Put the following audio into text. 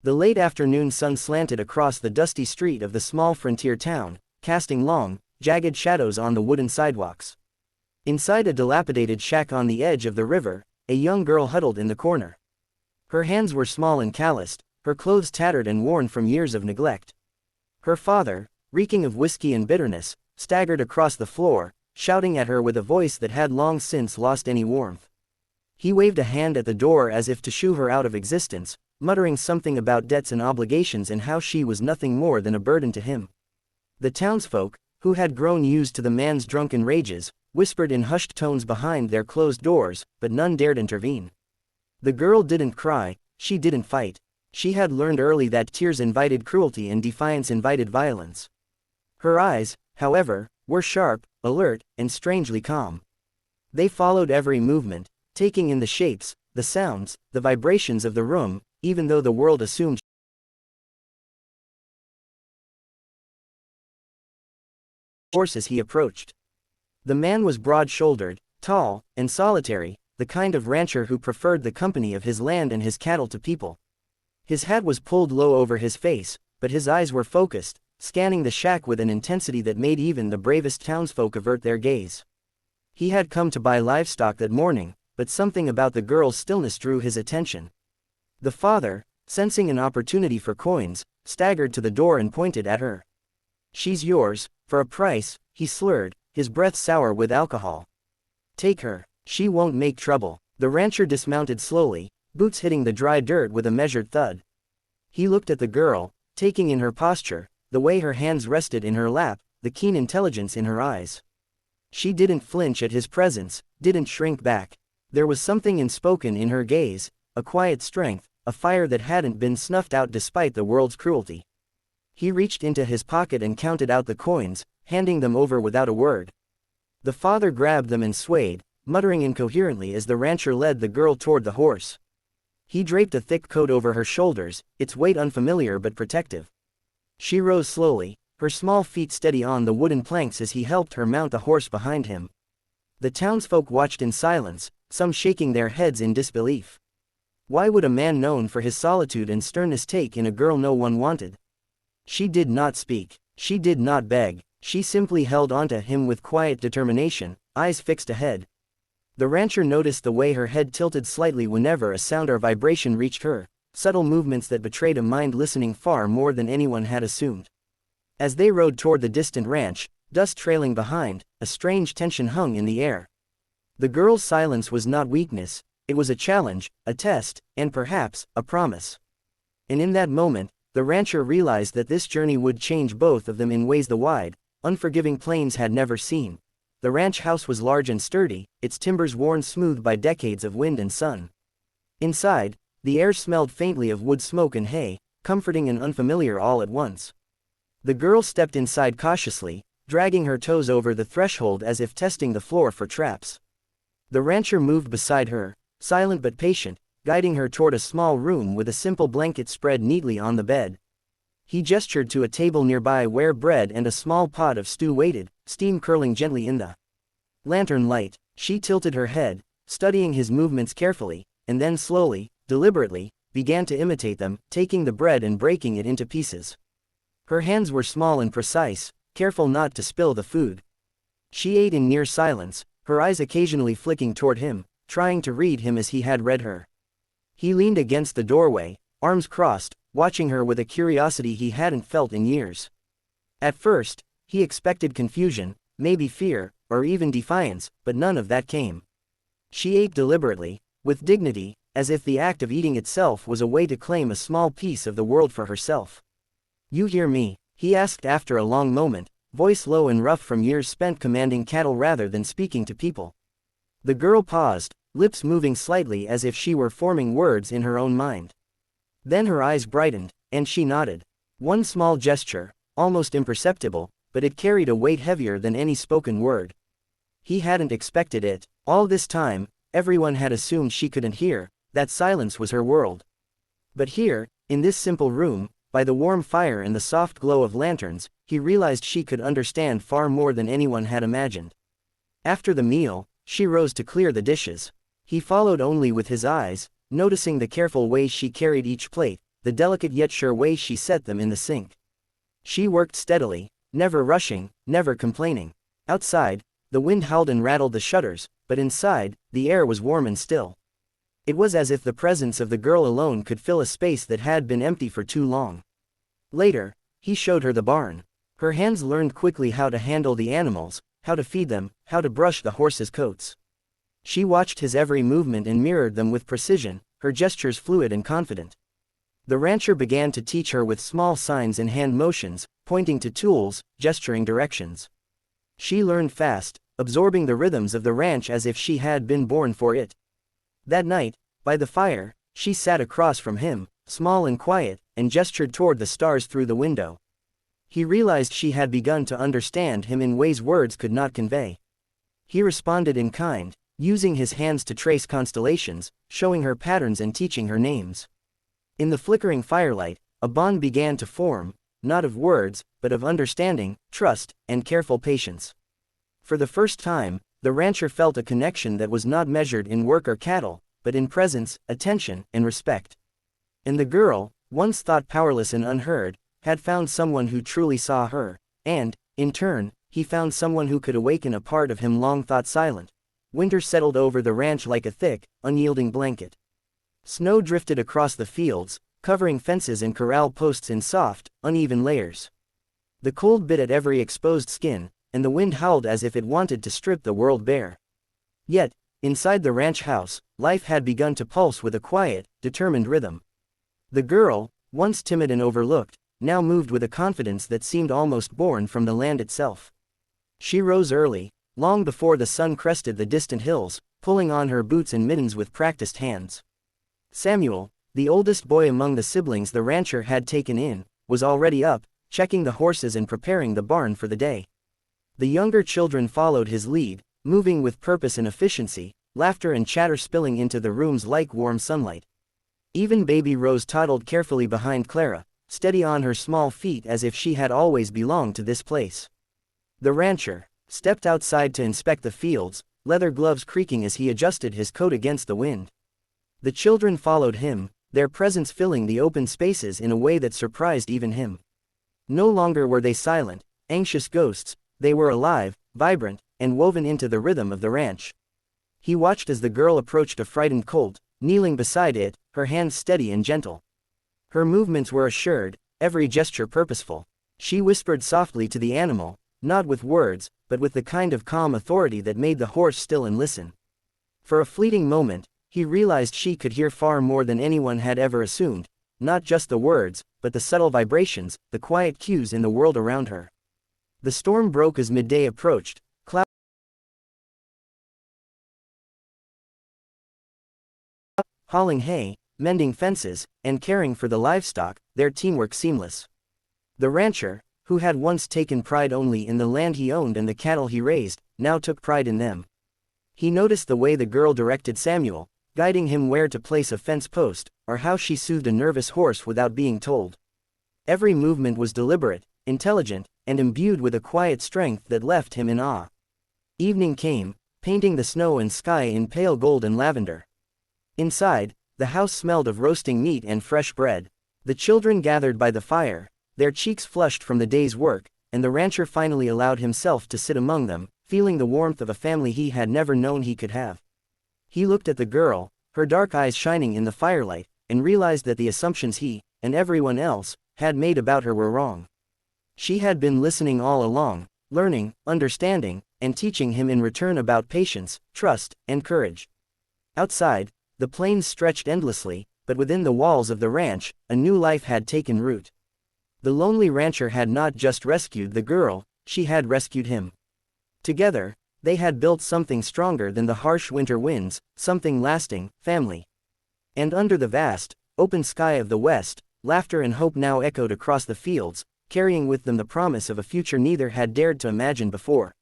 The late afternoon sun slanted across the dusty street of the small frontier town, casting long, jagged shadows on the wooden sidewalks. Inside a dilapidated shack on the edge of the river, a young girl huddled in the corner. Her hands were small and calloused, her clothes tattered and worn from years of neglect. Her father, reeking of whiskey and bitterness, staggered across the floor, shouting at her with a voice that had long since lost any warmth. He waved a hand at the door as if to shoo her out of existence, muttering something about debts and obligations and how she was nothing more than a burden to him. The townsfolk, who had grown used to the man's drunken rages, whispered in hushed tones behind their closed doors, but none dared intervene. The girl didn't cry, she didn't fight. She had learned early that tears invited cruelty and defiance invited violence. Her eyes, however, were sharp, alert, and strangely calm. They followed every movement, taking in the shapes, the sounds, the vibrations of the room, even though the world assumed horse as he approached. The man was broad-shouldered, tall, and solitary, the kind of rancher who preferred the company of his land and his cattle to people. His hat was pulled low over his face, but his eyes were focused, scanning the shack with an intensity that made even the bravest townsfolk avert their gaze. He had come to buy livestock that morning, but something about the girl's stillness drew his attention. The father, sensing an opportunity for coins, staggered to the door and pointed at her. "She's yours, for a price," he slurred, his breath sour with alcohol. "Take her, she won't make trouble." The rancher dismounted slowly, boots hitting the dry dirt with a measured thud. He looked at the girl, taking in her posture, the way her hands rested in her lap, the keen intelligence in her eyes. She didn't flinch at his presence, didn't shrink back. There was something unspoken in her gaze, a quiet strength, a fire that hadn't been snuffed out despite the world's cruelty. He reached into his pocket and counted out the coins, handing them over without a word. The father grabbed them and swayed, muttering incoherently as the rancher led the girl toward the horse. He draped a thick coat over her shoulders, its weight unfamiliar but protective. She rose slowly, her small feet steady on the wooden planks as he helped her mount the horse behind him. The townsfolk watched in silence, some shaking their heads in disbelief. Why would a man known for his solitude and sternness take in a girl no one wanted? She did not speak, she did not beg, she simply held onto him with quiet determination, eyes fixed ahead. The rancher noticed the way her head tilted slightly whenever a sound or vibration reached her, subtle movements that betrayed a mind listening far more than anyone had assumed. As they rode toward the distant ranch, dust trailing behind, a strange tension hung in the air. The girl's silence was not weakness, it was a challenge, a test, and perhaps, a promise. And in that moment, the rancher realized that this journey would change both of them in ways the wide, unforgiving plains had never seen. The ranch house was large and sturdy, its timbers worn smooth by decades of wind and sun. Inside, the air smelled faintly of wood smoke and hay, comforting and unfamiliar all at once. The girl stepped inside cautiously, dragging her toes over the threshold as if testing the floor for traps. The rancher moved beside her, silent but patient, guiding her toward a small room with a simple blanket spread neatly on the bed. He gestured to a table nearby where bread and a small pot of stew waited, steam curling gently in the lantern light. She tilted her head, studying his movements carefully, and then slowly, deliberately, began to imitate them, taking the bread and breaking it into pieces. Her hands were small and precise, careful not to spill the food. She ate in near silence, her eyes occasionally flicking toward him, trying to read him as he had read her. He leaned against the doorway, arms crossed, watching her with a curiosity he hadn't felt in years. At first, he expected confusion, maybe fear, or even defiance, but none of that came. She ate deliberately, with dignity, as if the act of eating itself was a way to claim a small piece of the world for herself. "You hear me?" he asked after a long moment, voice low and rough from years spent commanding cattle rather than speaking to people. The girl paused, lips moving slightly as if she were forming words in her own mind. Then her eyes brightened, and she nodded. One small gesture, almost imperceptible, but it carried a weight heavier than any spoken word. He hadn't expected it. All this time, everyone had assumed she couldn't hear, that silence was her world. But here, in this simple room, by the warm fire and the soft glow of lanterns, he realized she could understand far more than anyone had imagined. After the meal, she rose to clear the dishes. He followed only with his eyes, noticing the careful way she carried each plate, the delicate yet sure way she set them in the sink. She worked steadily, never rushing, never complaining. Outside, the wind howled and rattled the shutters, but inside, the air was warm and still. It was as if the presence of the girl alone could fill a space that had been empty for too long. Later, he showed her the barn. Her hands learned quickly how to handle the animals, how to feed them, how to brush the horses' coats. She watched his every movement and mirrored them with precision, her gestures fluid and confident. The rancher began to teach her with small signs and hand motions, pointing to tools, gesturing directions. She learned fast, absorbing the rhythms of the ranch as if she had been born for it. That night, by the fire, she sat across from him, small and quiet, and gestured toward the stars through the window. He realized she had begun to understand him in ways words could not convey. He responded in kind, using his hands to trace constellations, showing her patterns and teaching her names. In the flickering firelight, a bond began to form, not of words, but of understanding, trust, and careful patience. For the first time, the rancher felt a connection that was not measured in work or cattle, but in presence, attention, and respect. And the girl, once thought powerless and unheard, had found someone who truly saw her, and, in turn, he found someone who could awaken a part of him long thought silent. Winter settled over the ranch like a thick, unyielding blanket. Snow drifted across the fields, covering fences and corral posts in soft, uneven layers. The cold bit at every exposed skin, and the wind howled as if it wanted to strip the world bare. Yet, inside the ranch house, life had begun to pulse with a quiet, determined rhythm. The girl, once timid and overlooked, now moved with a confidence that seemed almost born from the land itself. She rose early, long before the sun crested the distant hills, pulling on her boots and mittens with practiced hands. Samuel, the oldest boy among the siblings the rancher had taken in, was already up, checking the horses and preparing the barn for the day. The younger children followed his lead, moving with purpose and efficiency, laughter and chatter spilling into the rooms like warm sunlight. Even baby Rose toddled carefully behind Clara, steady on her small feet as if she had always belonged to this place. The rancher stepped outside to inspect the fields, leather gloves creaking as he adjusted his coat against the wind. The children followed him, their presence filling the open spaces in a way that surprised even him. No longer were they silent, anxious ghosts, they were alive, vibrant, and woven into the rhythm of the ranch. He watched as the girl approached a frightened colt, kneeling beside it, her hands steady and gentle. Her movements were assured, every gesture purposeful. She whispered softly to the animal, not with words, but with the kind of calm authority that made the horse still and listen. For a fleeting moment, he realized she could hear far more than anyone had ever assumed, not just the words, but the subtle vibrations, the quiet cues in the world around her. The storm broke as midday approached, clouds hauling hay, mending fences, and caring for the livestock, their teamwork seamless. The rancher, who had once taken pride only in the land he owned and the cattle he raised, now took pride in them. He noticed the way the girl directed Samuel, guiding him where to place a fence post, or how she soothed a nervous horse without being told. Every movement was deliberate, intelligent, and imbued with a quiet strength that left him in awe. Evening came, painting the snow and sky in pale gold and lavender. Inside, the house smelled of roasting meat and fresh bread. The children gathered by the fire, their cheeks flushed from the day's work, and the rancher finally allowed himself to sit among them, feeling the warmth of a family he had never known he could have. He looked at the girl, her dark eyes shining in the firelight, and realized that the assumptions he, and everyone else, had made about her were wrong. She had been listening all along, learning, understanding, and teaching him in return about patience, trust, and courage. Outside, the plains stretched endlessly, but within the walls of the ranch, a new life had taken root. The lonely rancher had not just rescued the girl, she had rescued him. Together, they had built something stronger than the harsh winter winds, something lasting, family. And under the vast, open sky of the west, laughter and hope now echoed across the fields, carrying with them the promise of a future neither had dared to imagine before.